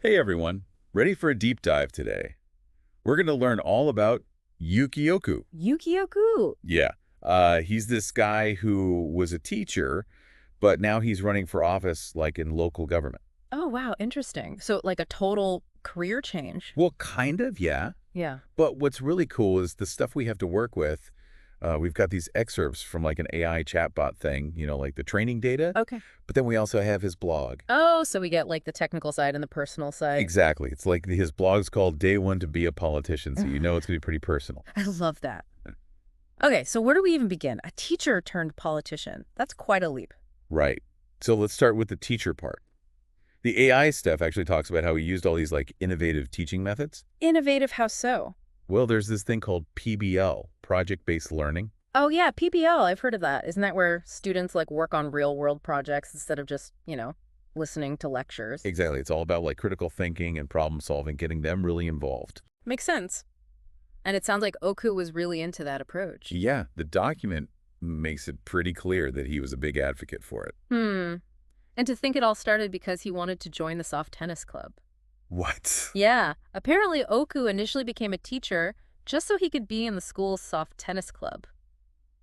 Hey everyone, ready for a deep dive today? We're going to learn all about Yukioku. Yukioku. Yeah, he's this guy who was a teacher, but now he's running for office like in local government. Oh, wow, interesting. So like a total career change. Well, kind of, yeah. Yeah. But what's really cool is the stuff we have to work with. We've got these excerpts from like an AI chatbot thing, like the training data. Okay. But then we also have his blog. Oh, so we get like the technical side and the personal side. Exactly. It's like his blog's called Day One to Be a Politician, so you know it's going to be pretty personal. I love that. Okay, so where do we even begin? A teacher turned politician. That's quite a leap. Right. So let's start with the teacher part. The AI stuff actually talks about how he used all these like innovative teaching methods. Innovative, how so? Well, there's this thing called PBL, project-based learning. Oh, yeah, PBL. I've heard of that. Isn't that where students like work on real world projects instead of just, listening to lectures? Exactly. It's all about like critical thinking and problem solving, getting them really involved. Makes sense. And it sounds like Oku was really into that approach. Yeah, the document makes it pretty clear that he was a big advocate for it. And to think it all started because he wanted to join the soft tennis club. What? Yeah. Apparently, Oku initially became a teacher just so he could be in the school's soft tennis club.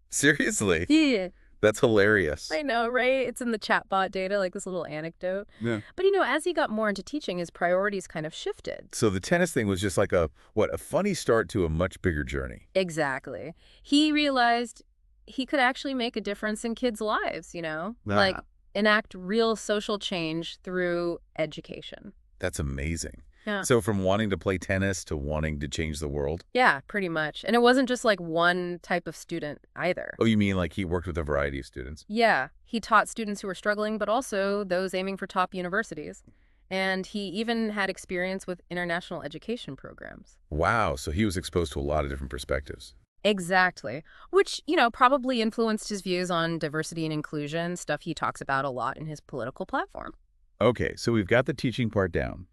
Seriously? Yeah. That's hilarious. I know, right? It's in the chatbot data, like this little anecdote. Yeah. But, as he got more into teaching, his priorities kind of shifted. So the tennis thing was just like a funny start to a much bigger journey. Exactly. He realized he could actually make a difference in kids' lives, like enact real social change through education. That's amazing. Yeah. So from wanting to play tennis to wanting to change the world? Yeah, pretty much. And it wasn't just like one type of student either. Oh, you mean like he worked with a variety of students? Yeah, he taught students who were struggling, but also those aiming for top universities. And he even had experience with international education programs. Wow, so he was exposed to a lot of different perspectives. Exactly. Which, probably influenced his views on diversity and inclusion, stuff he talks about a lot in his political platform. Okay, so we've got the teaching part down.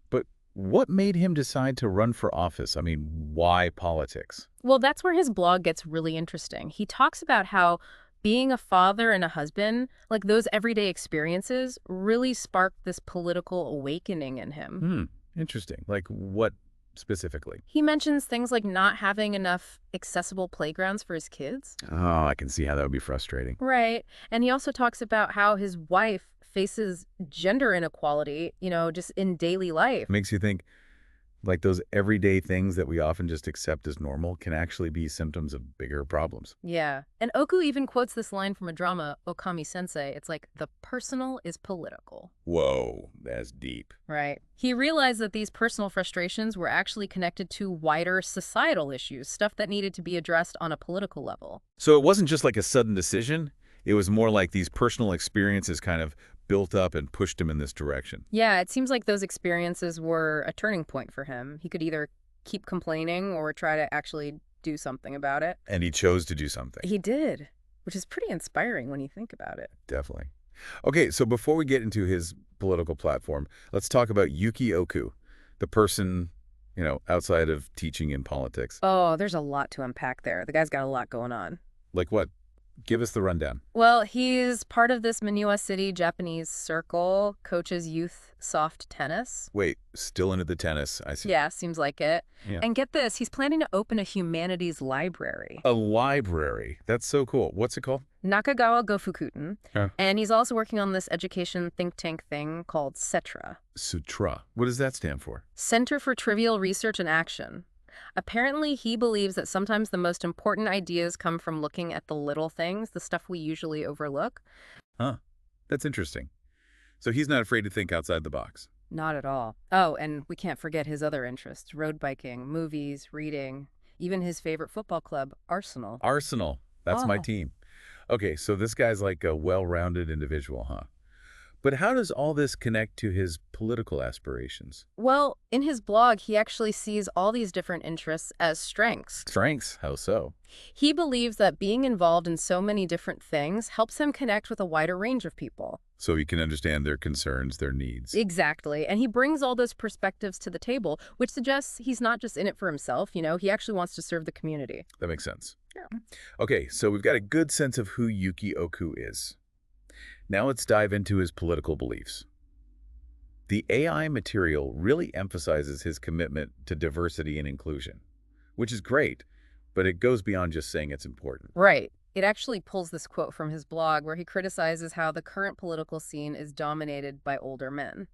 But what made him decide to run for office? I mean, why politics? Well, that's where his blog gets really interesting. He talks about how being a father and a husband, like those everyday experiences, really sparked this political awakening in him. Interesting. Like what specifically? He mentions things like not having enough accessible playgrounds for his kids. Oh, I can see how that would be frustrating. Right. And he also talks about how his wife faces gender inequality, just in daily life. Makes you think like those everyday things that we often just accept as normal can actually be symptoms of bigger problems. Yeah. And Oku even quotes this line from a drama, Okami-sensei. It's like, the personal is political. Whoa, that's deep. Right. He realized that these personal frustrations were actually connected to wider societal issues, stuff that needed to be addressed on a political level. So it wasn't just like a sudden decision. It was more like these personal experiences kind of built up and pushed him in this direction. Yeah, it seems like those experiences were a turning point for him. He could either keep complaining or try to actually do something about it. And he chose to do something. He did, which is pretty inspiring when you think about it. Definitely. Okay, so before we get into his political platform, let's talk about Yukioku, the person, outside of teaching in politics. Oh, there's a lot to unpack there. The guy's got a lot going on. Like what? Give us the rundown. Well, he's part of this Maniwa City Japanese circle, coaches youth soft tennis. Wait, still into the tennis, I see. Yeah, seems like it. Yeah. And get this, he's planning to open a humanities library. A library. That's so cool. What's it called? Nakagawa Gofukuten. Huh. And he's also working on this education think tank thing called CETRA. Sutra. What does that stand for? Center for Trivial Research and Action. Apparently, he believes that sometimes the most important ideas come from looking at the little things, the stuff we usually overlook. Huh. That's interesting. So he's not afraid to think outside the box. Not at all. Oh, and we can't forget his other interests: road biking, movies, reading, even his favorite football club, Arsenal. Arsenal. That's my Oh. team. Okay, so this guy's like a well-rounded individual, huh? But how does all this connect to his political aspirations? Well, in his blog, he actually sees all these different interests as strengths. Strengths? How so? He believes that being involved in so many different things helps him connect with a wider range of people. So he can understand their concerns, their needs. Exactly. And he brings all those perspectives to the table, which suggests he's not just in it for himself, he actually wants to serve the community. That makes sense. Yeah. Okay, so we've got a good sense of who Yukioku is. Now let's dive into his political beliefs. The AI material really emphasizes his commitment to diversity and inclusion, which is great, but it goes beyond just saying it's important. Right. It actually pulls this quote from his blog where he criticizes how the current political scene is dominated by older men.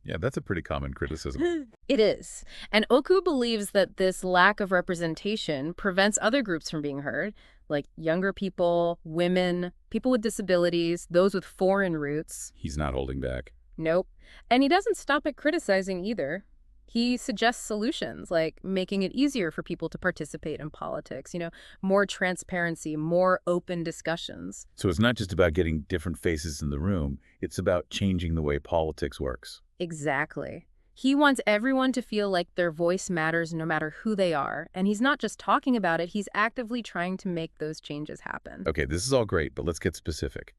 Yeah, that's a pretty common criticism. It is. And Oku believes that this lack of representation prevents other groups from being heard, like younger people, women, people with disabilities, those with foreign roots. He's not holding back. Nope. And he doesn't stop at criticizing either. He suggests solutions, like making it easier for people to participate in politics, more transparency, more open discussions. So it's not just about getting different faces in the room, it's about changing the way politics works. Exactly. He wants everyone to feel like their voice matters no matter who they are. And he's not just talking about it, he's actively trying to make those changes happen. Okay, this is all great, but let's get specific.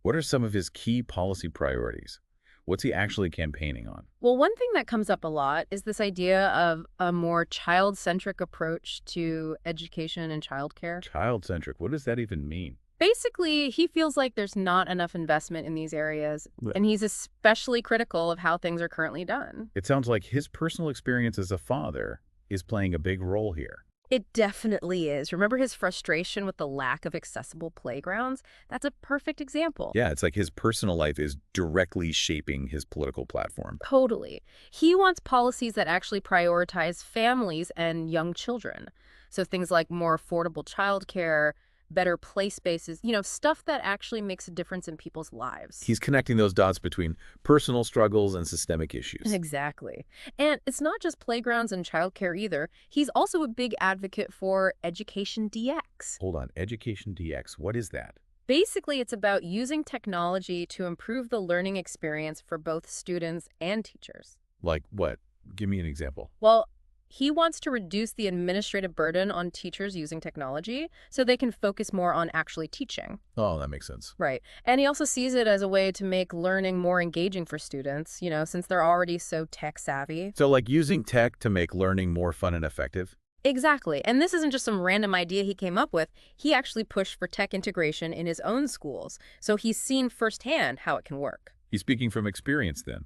What are some of his key policy priorities? What's he actually campaigning on? Well, one thing that comes up a lot is this idea of a more child-centric approach to education and childcare. Child-centric, what does that even mean? Basically, he feels like there's not enough investment in these areas, and he's especially critical of how things are currently done. It sounds like his personal experience as a father is playing a big role here. It definitely is. Remember his frustration with the lack of accessible playgrounds? That's a perfect example. Yeah, it's like his personal life is directly shaping his political platform. Totally. He wants policies that actually prioritize families and young children. So things like more affordable childcare, better play spaces, stuff that actually makes a difference in people's lives. He's connecting those dots between personal struggles and systemic issues. Exactly. And it's not just playgrounds and childcare either. He's also a big advocate for Education DX. Hold on, Education DX, what is that? Basically, it's about using technology to improve the learning experience for both students and teachers. Like what? Give me an example. Well, he wants to reduce the administrative burden on teachers using technology so they can focus more on actually teaching. Oh, that makes sense. Right. And he also sees it as a way to make learning more engaging for students, since they're already so tech savvy. So like using tech to make learning more fun and effective? Exactly. And this isn't just some random idea he came up with. He actually pushed for tech integration in his own schools. So he's seen firsthand how it can work. He's speaking from experience then,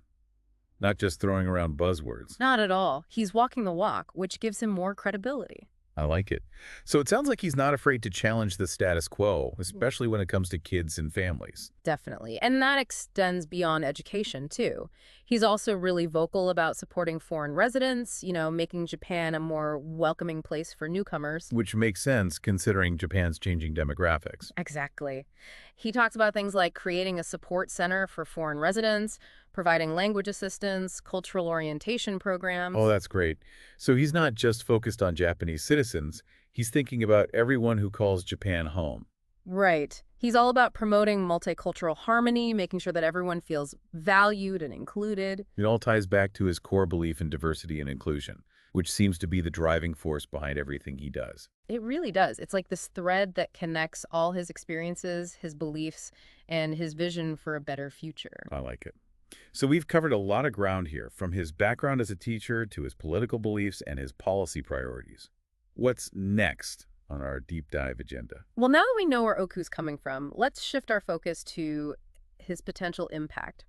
not just throwing around buzzwords. Not at all. He's walking the walk, which gives him more credibility. I like it. So it sounds like he's not afraid to challenge the status quo, especially when it comes to kids and families. Definitely. And that extends beyond education, too. He's also really vocal about supporting foreign residents, making Japan a more welcoming place for newcomers. Which makes sense considering Japan's changing demographics. Exactly. He talks about things like creating a support center for foreign residents, providing language assistance, cultural orientation programs. Oh, that's great. So he's not just focused on Japanese citizens, he's thinking about everyone who calls Japan home. Right. He's all about promoting multicultural harmony, making sure that everyone feels valued and included. It all ties back to his core belief in diversity and inclusion, which seems to be the driving force behind everything he does. It really does. It's like this thread that connects all his experiences, his beliefs, and his vision for a better future. I like it. So we've covered a lot of ground here, from his background as a teacher to his political beliefs and his policy priorities. What's next on our deep dive agenda? Well, now that we know where Oku's coming from, let's shift our focus to his potential impact.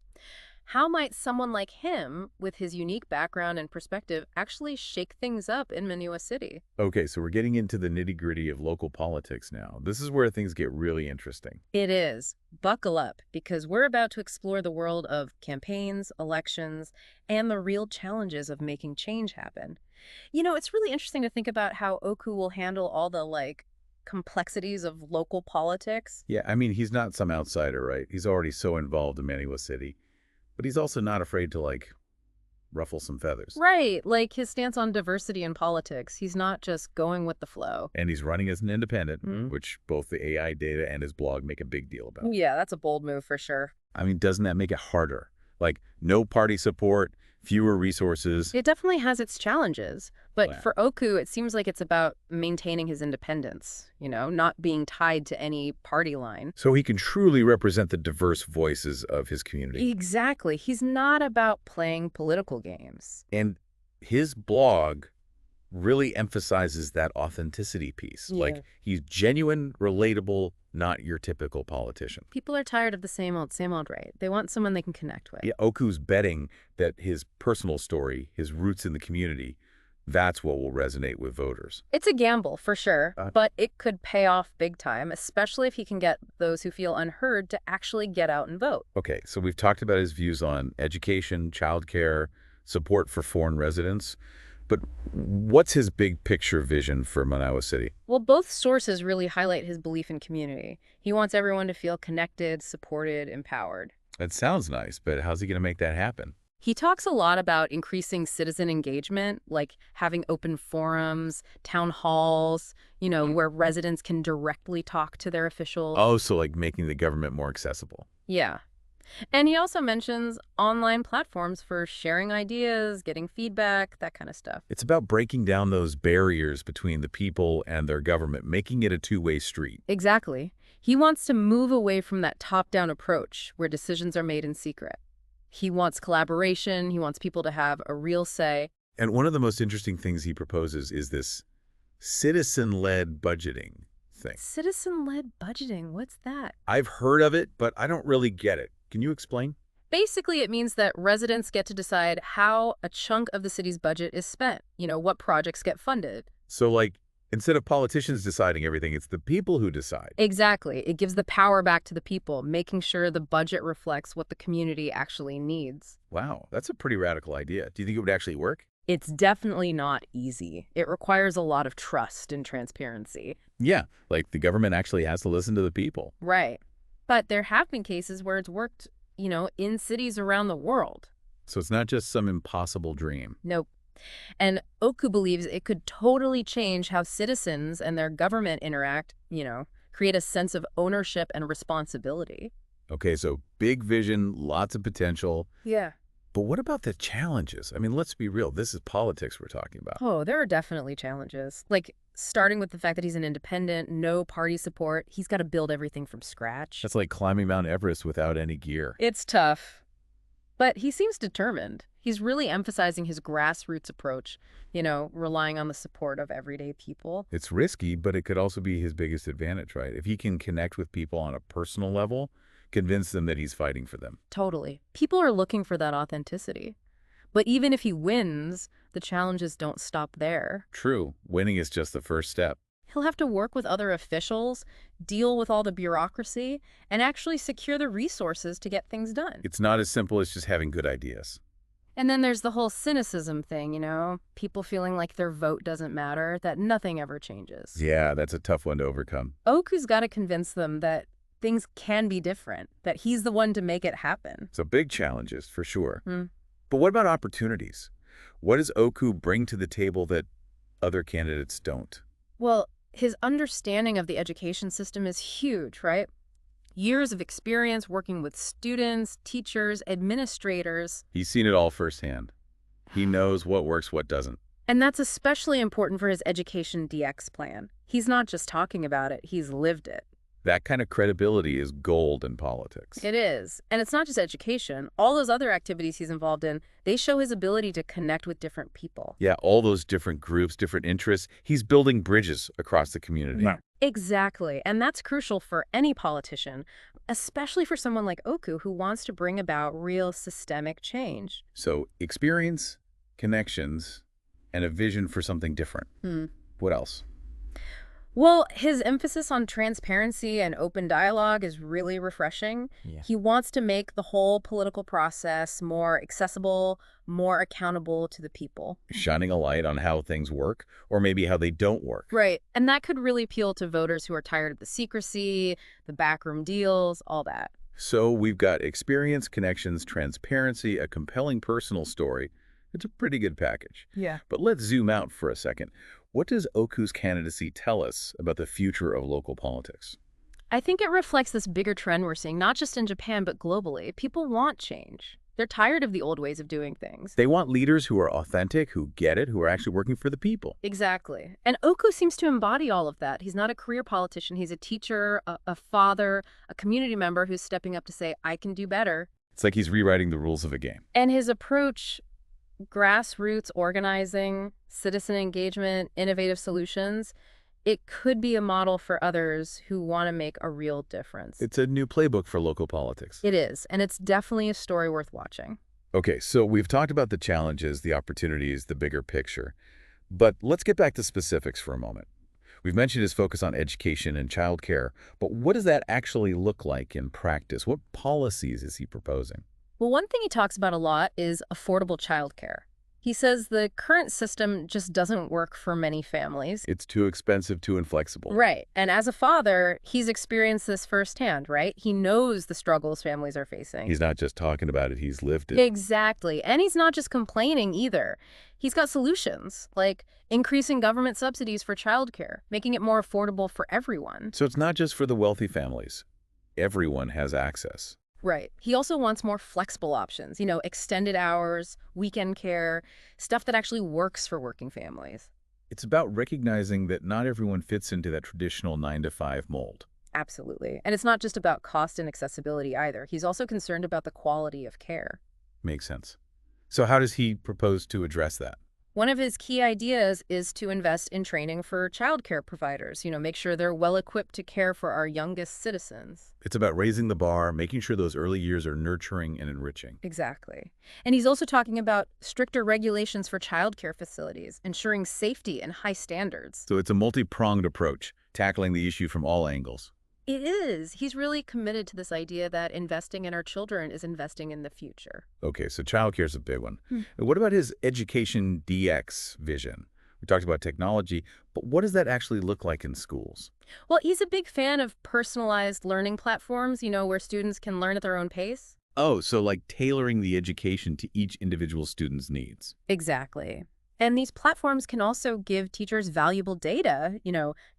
How might someone like him, with his unique background and perspective, actually shake things up in Manua City? Okay, so we're getting into the nitty-gritty of local politics now. This is where things get really interesting. It is. Buckle up, because we're about to explore the world of campaigns, elections, and the real challenges of making change happen. It's really interesting to think about how Oku will handle all the, complexities of local politics. Yeah, I mean, he's not some outsider, right? He's already so involved in Manua City. But he's also not afraid to, ruffle some feathers. Right, like his stance on diversity in politics. He's not just going with the flow. And he's running as an independent, which both the AI data and his blog make a big deal about. Yeah, that's a bold move for sure. I mean, doesn't that make it harder? No party support, fewer resources. It definitely has its challenges. But for Oku, it seems like it's about maintaining his independence, not being tied to any party line. So he can truly represent the diverse voices of his community. Exactly. He's not about playing political games. And his blog really emphasizes that authenticity piece. Yeah. He's genuine, relatable, not your typical politician. People are tired of the same old, right? They want someone they can connect with. Yeah, Oku's betting that his personal story, his roots in the community, that's what will resonate with voters. It's a gamble, for sure, but it could pay off big time, especially if he can get those who feel unheard to actually get out and vote. Okay, so we've talked about his views on education, childcare, support for foreign residents, but what's his big picture vision for Manaus City? Well, both sources really highlight his belief in community. He wants everyone to feel connected, supported, empowered. That sounds nice, but how's he going to make that happen? He talks a lot about increasing citizen engagement, like having open forums, town halls, where residents can directly talk to their officials. Oh, so like making the government more accessible. Yeah. And he also mentions online platforms for sharing ideas, getting feedback, that kind of stuff. It's about breaking down those barriers between the people and their government, making it a two-way street. Exactly. He wants to move away from that top-down approach where decisions are made in secret. He wants collaboration. He wants people to have a real say. And one of the most interesting things he proposes is this citizen-led budgeting thing. Citizen-led budgeting, what's that? I've heard of it, but I don't really get it. Can you explain? Basically, it means that residents get to decide how a chunk of the city's budget is spent, what projects get funded. So, like, instead of politicians deciding everything, it's the people who decide. Exactly. It gives the power back to the people, making sure the budget reflects what the community actually needs. Wow, that's a pretty radical idea. Do you think it would actually work? It's definitely not easy. It requires a lot of trust and transparency. Yeah, like the government actually has to listen to the people. Right. But there have been cases where it's worked, in cities around the world. So it's not just some impossible dream. Nope. And Oku believes it could totally change how citizens and their government interact, create a sense of ownership and responsibility. Okay, so big vision, lots of potential. Yeah. But what about the challenges? I mean, let's be real. This is politics we're talking about. Oh, there are definitely challenges. Like, starting with the fact that he's an independent, no party support, he's got to build everything from scratch. That's like climbing Mount Everest without any gear. It's tough. But he seems determined. He's really emphasizing his grassroots approach, relying on the support of everyday people. It's risky, but it could also be his biggest advantage, right? If he can connect with people on a personal level, convince them that he's fighting for them. Totally. People are looking for that authenticity. But even if he wins, the challenges don't stop there. True. Winning is just the first step. He'll have to work with other officials, deal with all the bureaucracy, and actually secure the resources to get things done. It's not as simple as just having good ideas. And then there's the whole cynicism thing, people feeling like their vote doesn't matter, that nothing ever changes. Yeah, that's a tough one to overcome. Oku's got to convince them that things can be different, that he's the one to make it happen. So big challenges, for sure. But what about opportunities? What does Oku bring to the table that other candidates don't? Well, his understanding of the education system is huge, right? Years of experience working with students, teachers, administrators. He's seen it all firsthand. He knows what works, what doesn't. And that's especially important for his Education DX plan. He's not just talking about it, he's lived it. That kind of credibility is gold in politics. It is. And it's not just education. All those other activities he's involved in, they show his ability to connect with different people. Yeah, all those different groups, different interests. He's building bridges across the community. No. Exactly. And that's crucial for any politician, especially for someone like Oku who wants to bring about real systemic change. So experience, connections, and a vision for something different. What else? Well, his emphasis on transparency and open dialogue is really refreshing. Yeah. He wants to make the whole political process more accessible, more accountable to the people. Shining a light on how things work, or maybe how they don't work. Right. And that could really appeal to voters who are tired of the secrecy, the backroom deals, all that. So we've got experience, connections, transparency, a compelling personal story. It's a pretty good package. Yeah. But let's zoom out for a second. What does Oku's candidacy tell us about the future of local politics? I think it reflects this bigger trend we're seeing, not just in Japan, but globally. People want change. They're tired of the old ways of doing things. They want leaders who are authentic, who get it, who are actually working for the people. Exactly. And Oku seems to embody all of that. He's not a career politician. He's a teacher, a father, a community member who's stepping up to say, I can do better. It's like he's rewriting the rules of a game. And his approach, grassroots organizing, citizen engagement, innovative solutions, it could be a model for others who want to make a real difference. It's a new playbook for local politics. It is, and it's definitely a story worth watching. Okay, so we've talked about the challenges, the opportunities, the bigger picture. But let's get back to specifics for a moment. We've mentioned his focus on education and childcare, but what does that actually look like in practice? What policies is he proposing? Well, one thing he talks about a lot is affordable childcare. He says the current system just doesn't work for many families. It's too expensive, too inflexible. Right. And as a father, he's experienced this firsthand, right? He knows the struggles families are facing. He's not just talking about it, he's lived it. Exactly. And he's not just complaining either. He's got solutions, like increasing government subsidies for childcare, making it more affordable for everyone. So it's not just for the wealthy families. Everyone has access. Right. He also wants more flexible options, extended hours, weekend care, stuff that actually works for working families. It's about recognizing that not everyone fits into that traditional 9-to-5 mold. Absolutely. And it's not just about cost and accessibility either. He's also concerned about the quality of care. Makes sense. So how does he propose to address that? One of his key ideas is to invest in training for childcare providers, make sure they're well equipped to care for our youngest citizens. It's about raising the bar, making sure those early years are nurturing and enriching. Exactly. And he's also talking about stricter regulations for childcare facilities, ensuring safety and high standards. So it's a multi-pronged approach, tackling the issue from all angles. It is. He's really committed to this idea that investing in our children is investing in the future. Okay, so childcare is a big one. What about his education DX vision? We talked about technology, but what does that actually look like in schools? Well, he's a big fan of personalized learning platforms, where students can learn at their own pace. Oh, so like tailoring the education to each individual student's needs. Exactly. And these platforms can also give teachers valuable data,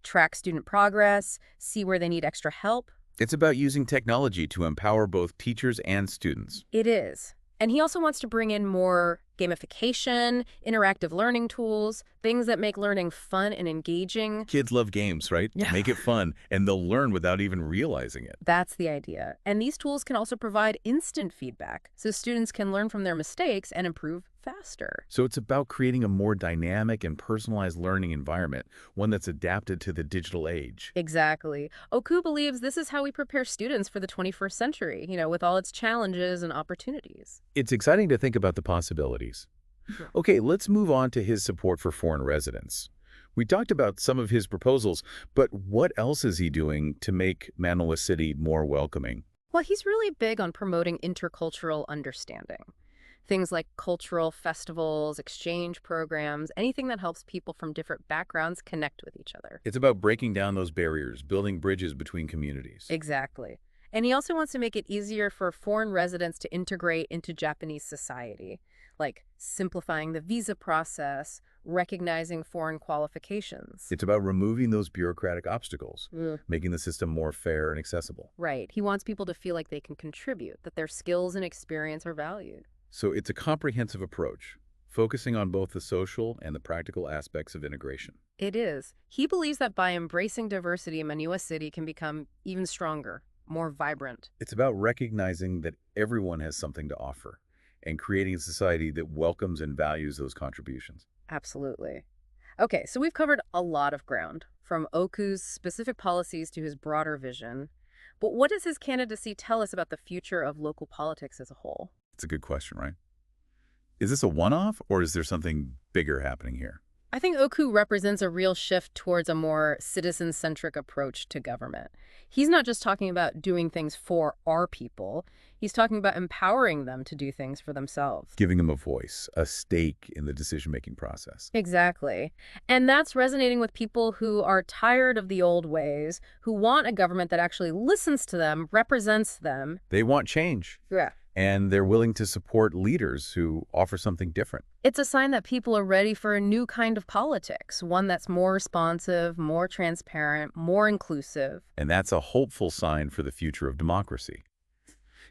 track student progress, see where they need extra help. It's about using technology to empower both teachers and students. It is. And he also wants to bring in more gamification, interactive learning tools, things that make learning fun and engaging. Kids love games, right? Yeah. Make it fun, and they'll learn without even realizing it. That's the idea. And these tools can also provide instant feedback, so students can learn from their mistakes and improve faster. So it's about creating a more dynamic and personalized learning environment, one that's adapted to the digital age. Exactly. Oku believes this is how we prepare students for the 21st century, with all its challenges and opportunities. It's exciting to think about the possibilities. Okay, let's move on to his support for foreign residents. We talked about some of his proposals, but what else is he doing to make Manoa City more welcoming? Well, he's really big on promoting intercultural understanding. Things like cultural festivals, exchange programs, anything that helps people from different backgrounds connect with each other. It's about breaking down those barriers, building bridges between communities. Exactly. And he also wants to make it easier for foreign residents to integrate into Japanese society, like simplifying the visa process, recognizing foreign qualifications. It's about removing those bureaucratic obstacles, making the system more fair and accessible. Right. He wants people to feel like they can contribute, that their skills and experience are valued. So it's a comprehensive approach, focusing on both the social and the practical aspects of integration. It is. He believes that by embracing diversity, Manoa City can become even stronger, more vibrant. It's about recognizing that everyone has something to offer and creating a society that welcomes and values those contributions. Absolutely. Okay, so we've covered a lot of ground, from Oku's specific policies to his broader vision. But what does his candidacy tell us about the future of local politics as a whole? It's a good question, right? Is this a one-off, or is there something bigger happening here? I think Oku represents a real shift towards a more citizen-centric approach to government. He's not just talking about doing things for our people. He's talking about empowering them to do things for themselves. Giving them a voice, a stake in the decision-making process. Exactly. And that's resonating with people who are tired of the old ways, who want a government that actually listens to them, represents them. They want change. Yeah. And they're willing to support leaders who offer something different. It's a sign that people are ready for a new kind of politics, one that's more responsive, more transparent, more inclusive. And that's a hopeful sign for the future of democracy.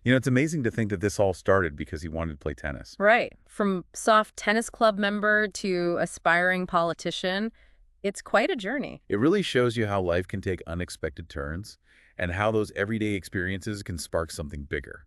You know, it's amazing to think that this all started because he wanted to play tennis. Right. From soft tennis club member to aspiring politician, it's quite a journey. It really shows you how life can take unexpected turns and how those everyday experiences can spark something bigger.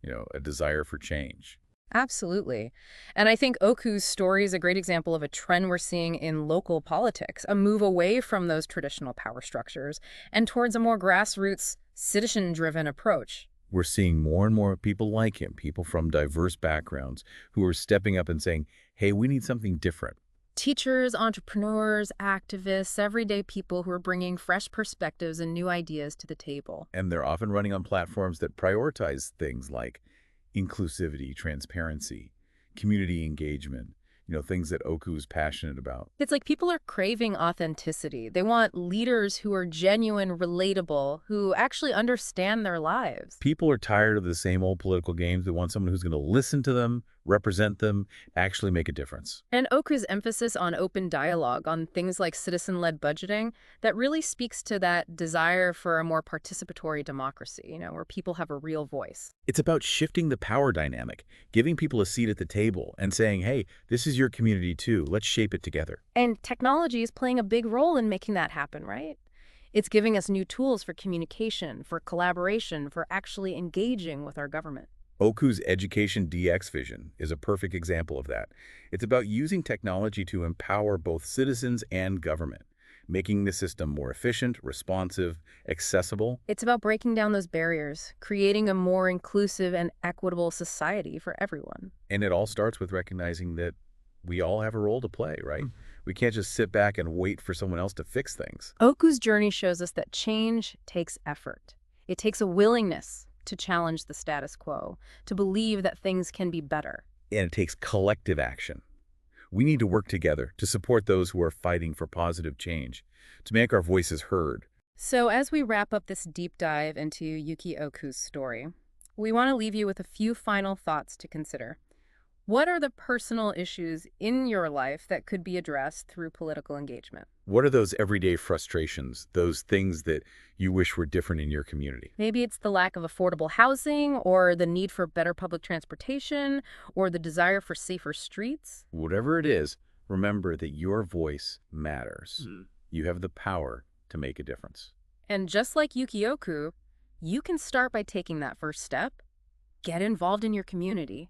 You know, a desire for change. Absolutely. And I think Oku's story is a great example of a trend we're seeing in local politics, a move away from those traditional power structures and towards a more grassroots, citizen-driven approach. We're seeing more and more people like him, people from diverse backgrounds who are stepping up and saying, hey, we need something different. Teachers, entrepreneurs, activists, everyday people who are bringing fresh perspectives and new ideas to the table. And they're often running on platforms that prioritize things like inclusivity, transparency, community engagement, things that Oku is passionate about. It's like people are craving authenticity. They want leaders who are genuine, relatable, who actually understand their lives. People are tired of the same old political games. They want someone who's going to listen to them, represent them, actually make a difference. And Oku's emphasis on open dialogue, on things like citizen-led budgeting, that really speaks to that desire for a more participatory democracy, where people have a real voice. It's about shifting the power dynamic, giving people a seat at the table and saying, hey, this is your community too. Let's shape it together. And technology is playing a big role in making that happen, right? It's giving us new tools for communication, for collaboration, for actually engaging with our government. Oku's Education DX vision is a perfect example of that. It's about using technology to empower both citizens and government, making the system more efficient, responsive, accessible. It's about breaking down those barriers, creating a more inclusive and equitable society for everyone. And it all starts with recognizing that we all have a role to play, right? We can't just sit back and wait for someone else to fix things. Oku's journey shows us that change takes effort. It takes a willingness to challenge the status quo, to believe that things can be better. And it takes collective action. We need to work together to support those who are fighting for positive change, to make our voices heard. So as we wrap up this deep dive into Yuki Oku's story, we want to leave you with a few final thoughts to consider. What are the personal issues in your life that could be addressed through political engagement? What are those everyday frustrations, those things that you wish were different in your community? Maybe it's the lack of affordable housing, or the need for better public transportation, or the desire for safer streets. Whatever it is, remember that your voice matters. You have the power to make a difference. And just like Yuki Oku, you can start by taking that first step. Get involved in your community.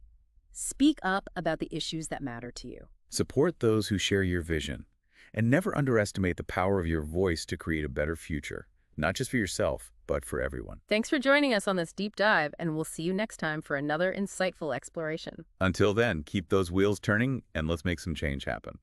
Speak up about the issues that matter to you. Support those who share your vision. And never underestimate the power of your voice to create a better future, not just for yourself, but for everyone. Thanks for joining us on this deep dive, and we'll see you next time for another insightful exploration. Until then, keep those wheels turning and let's make some change happen.